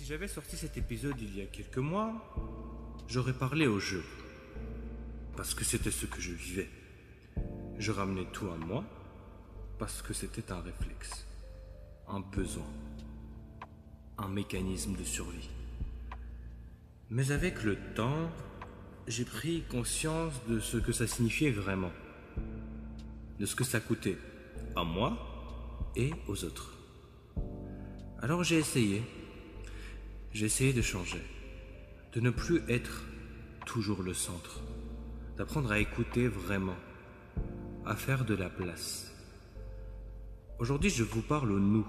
Si j'avais sorti cet épisode il y a quelques mois, j'aurais parlé au jeu. Parce que c'était ce que je vivais. Je ramenais tout à moi parce que c'était un réflexe, un besoin, un mécanisme de survie. Mais avec le temps, j'ai pris conscience de ce que ça signifiait vraiment, de ce que ça coûtait à moi et aux autres. Alors j'ai essayé de changer, de ne plus être toujours le centre, d'apprendre à écouter vraiment, à faire de la place. Aujourd'hui, je vous parle au nous,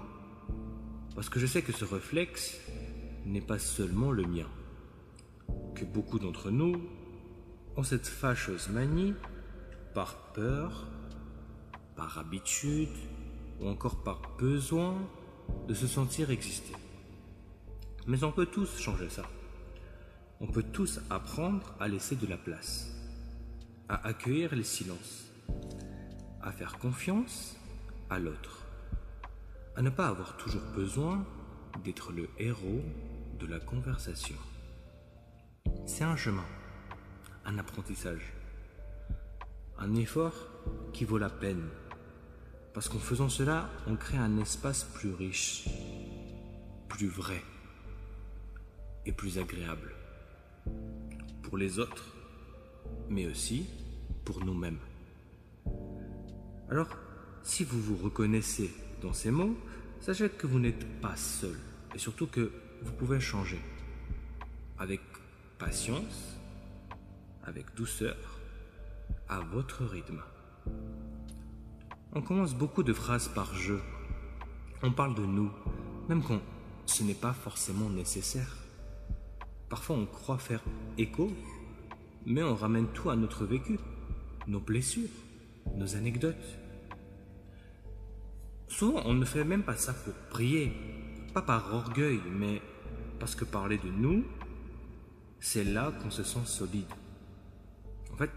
parce que je sais que ce réflexe n'est pas seulement le mien, que beaucoup d'entre nous ont cette fâcheuse manie, par peur, par habitude, ou encore par besoin de se sentir exister. Mais on peut tous changer ça. On peut tous apprendre à laisser de la place, à accueillir les silences, à faire confiance à l'autre, à ne pas avoir toujours besoin d'être le héros de la conversation. C'est un chemin, un apprentissage, un effort qui vaut la peine, parce qu'en faisant cela, on crée un espace plus riche, plus vrai et plus agréable pour les autres, mais aussi pour nous-mêmes. Alors, si vous vous reconnaissez dans ces mots, sachez que vous n'êtes pas seul et surtout que vous pouvez changer avec patience, avec douceur, à votre rythme. On commence beaucoup de phrases par je. On parle de nous, même quand ce n'est pas forcément nécessaire. Parfois on croit faire écho, mais on ramène tout à notre vécu, nos blessures, nos anecdotes. Souvent on ne fait même pas ça pour prier, pas par orgueil, mais parce que parler de nous, c'est là qu'on se sent solide. En fait,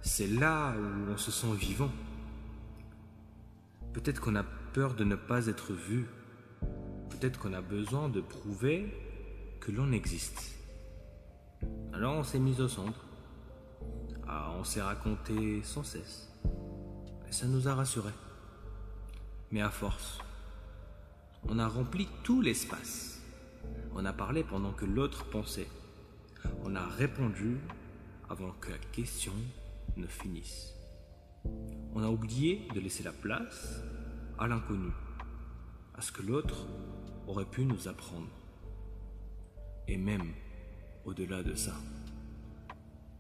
c'est là où on se sent vivant. Peut-être qu'on a peur de ne pas être vu. Peut-être qu'on a besoin de prouver que l'on existe. Alors on s'est mis au centre. On s'est raconté sans cesse. Et ça nous a rassurés. Mais à force, on a rempli tout l'espace. On a parlé pendant que l'autre pensait. On a répondu avant que la question ne finisse. On a oublié de laisser la place à l'inconnu, à ce que l'autre aurait pu nous apprendre. Et même au-delà de ça,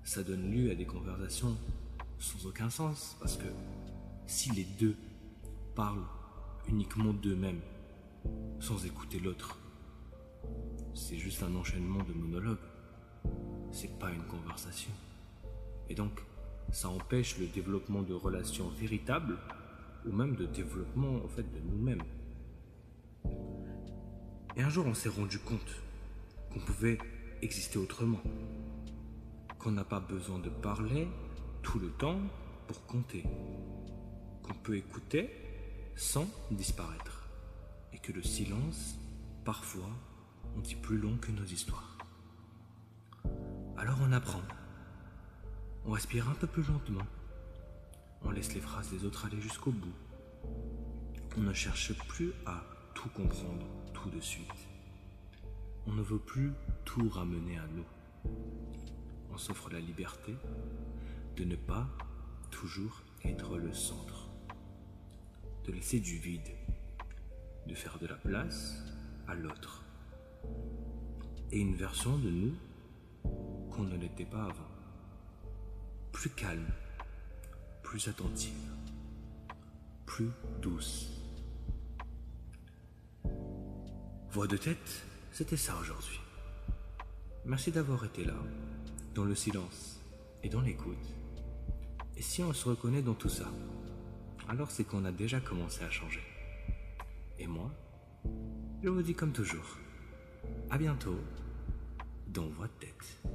ça donne lieu à des conversations sans aucun sens, parce que si les deux parlent uniquement d'eux-mêmes, sans écouter l'autre, c'est juste un enchaînement de monologues. C'est pas une conversation. Et donc, ça empêche le développement de relations véritables ou même de développement en fait de nous-mêmes. Et un jour, on s'est rendu compte qu'on pouvait exister autrement, qu'on n'a pas besoin de parler tout le temps pour compter, qu'on peut écouter sans disparaître, et que le silence, parfois, en dit plus long que nos histoires. Alors on apprend. On respire un peu plus lentement. On laisse les phrases des autres aller jusqu'au bout. On ne cherche plus à tout comprendre tout de suite. On ne veut plus tout ramener à nous. On s'offre la liberté de ne pas toujours être le centre. De laisser du vide. De faire de la place à l'autre. Et une version de nous qu'on ne l'était pas avant. Plus calme, plus attentive, plus douce. Voix de tête, c'était ça aujourd'hui. Merci d'avoir été là, dans le silence et dans l'écoute. Et si on se reconnaît dans tout ça, alors c'est qu'on a déjà commencé à changer. Et moi, je vous dis comme toujours, à bientôt dans Voix de tête.